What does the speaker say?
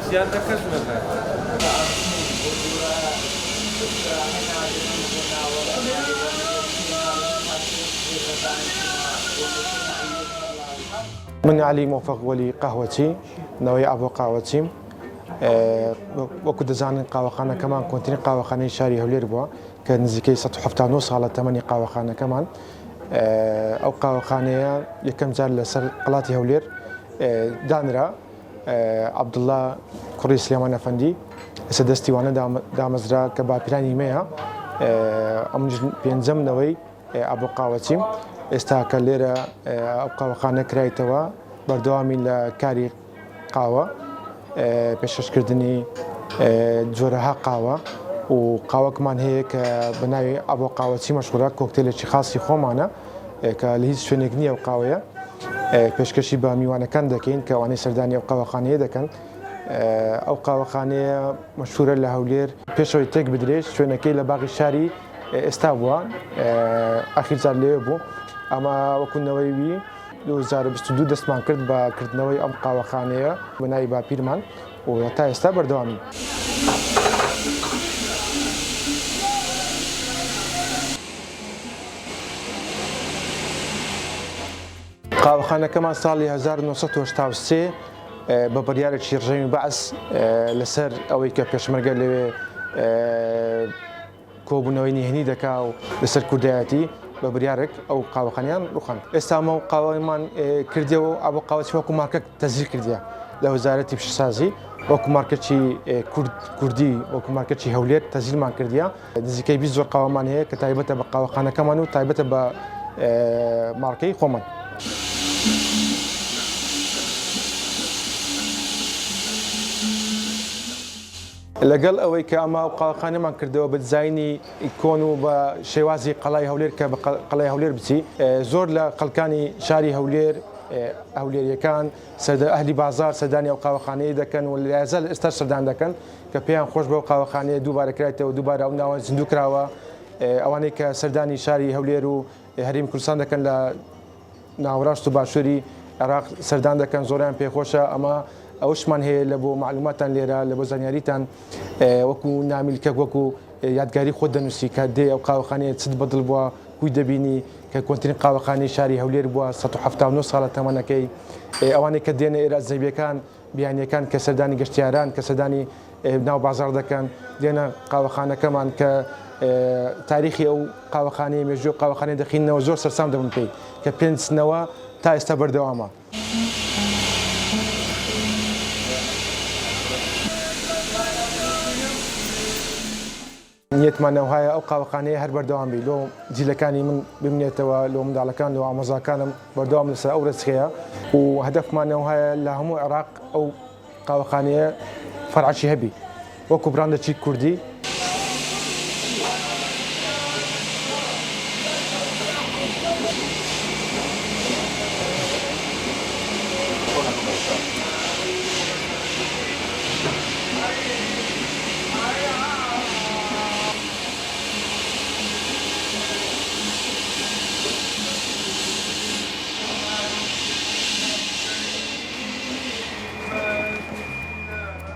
زیادە کەس نەکات. من علي موفق ولي قهوتي نوي أبو قهوتي وەکو دەزانن قاوەخانە کەمان کۆنتینی قاوەخانەی شاری هەولێر بووە کە نزیکەی 1970 ساڵە تەمەنی قاوەخانەکەمان ئەو قاوەخانەیە یەکەم جار لەسەر قەڵاتی هەولێر دانرا عەبدوڵڵا کوڕی سلێمان ئەفەندی لەسەر دەستی وانە دامەزرا کە باپیرانی مەیە ئەمش پێنجەم نەوەی ئەبو قاوەتیم ئێستا کە لێرە ئەو قاوەخانە کرایتەوە بەردەوامی لە کاری قاوە پێشکەشکردنی جۆرەها قاوە و قاوەکمان هەیە کە بە ناوی ئەبو قاوەتی مەشهورە کۆکتێلێکی خاصی خۆمانە کە لە هیچ شوێنێک نییە ئەو قاوەیە پێشکەشی بە میوانەکان دەکەین کە ئەوانەی سەردانی ئەو قاوەخانەیە دەکەن ئەو قاوەخانەیە مەشهورە لە هەولێر پێشەوەی تێک بدرێت شوێنەکەی لە باغی شاری ئێستا بووە ئاخیرجار لێوێ بوو ئەمە وەکوونەوەی وی 2022 دەستمان کرد بە کردنەوەی ئەم قاوەخانەیە بە ناوی باپیرمان و تا ئێستا بەردەوامی. قاوەخانەکەمان ساڵی 1983 بە بڕیارێکی ڕژەمی بەعس لەسەر ئەوەی کە پێشمەرگە لەوێ کۆبوونەوەی نهێنی دەکا و لەسەر کوردایەتی بە بریارێک ئەو قاوەخانیان ڕوخان ئێستا ئەمە قاوەمان کردیەوە ئەبوو قاوەتی وەکو مارکە تەزیر کردیە لە وەزارەتی پیشەسازی وەکو مارکەی کوردی وەکو مارکەی هەولێر تەزیرمان کردیە نزیکەی 20 زۆر قاوەمان هەیە کە تایبەتە بە قاوەخانەکەمان و تایبەتە بە مارکەی خۆمان. لەگەڵ ئەوەی کە ئەمە قاوەخانەمان کردەوە بە دیزاینی کۆن و بە شێوازی قەڵای هەولێر کە بە قەڵای هەولێر بچی زۆر لە خەڵکانی شاری هەولێر هەولێریەکان ئەهلی بازار سەردانی ئەو قاوەخانەیە دەکەن و لەیازە ئێستا سەردان دەکەن کە پێیان خۆش بەو قاوەخانەیە دووبارە کرایتەوە دووبارە ئەو ناوە زیندوو کراوە ئەوانەی کە سەردانی شاری هەولێر و هەرێمی کوردستان دەکەن لە ناوەڕاست و باشووری عێراق سەردان دەکەن زۆریان پێخۆشە ئەمە ئەوشمان هەیە لە بۆ معلوماتان لێرە لە بۆ زانیاریتان وەکو نامیلکە وەکو یادگاری خۆ دەنووسی کە دێ ئەو قاوەخانەیە چت بەدڵ بووە کوی دەبینی کە کۆنتینی قاوەخانەی شاری هەولێر بووە 1970 ساڵە تەمەنەکەی ئەوانەی کە دێنە ئێرە زەویەکان بیانیەکان کە سەردانی گەشتیاران کە سەردانی ناو بازار دەکەن دێنە قاوەخانەکەمان کە تاریخی ئەو قاوەخانەیە مێژووی قاوەخانەی دەخینەوە زۆر سەرسام دەبن پێی کە پێنجنەوە تا ئێستا بەردەوامە. نیەتمانەوە هەیە ئەو قاوەخانەیە هەر بەردەوام بی لۆ جیلەکانی من بمنێتەوە لۆ منداڵەکان لەوە ئامۆزاکانم بەردەوام لەسەر ئەو ڕێچکەیە و هەدەفمانەوە هەیە لە هەموو عێراق ئەو قاوەخانەیە فەرعەشی هەبی وەکو براندەکی کوردی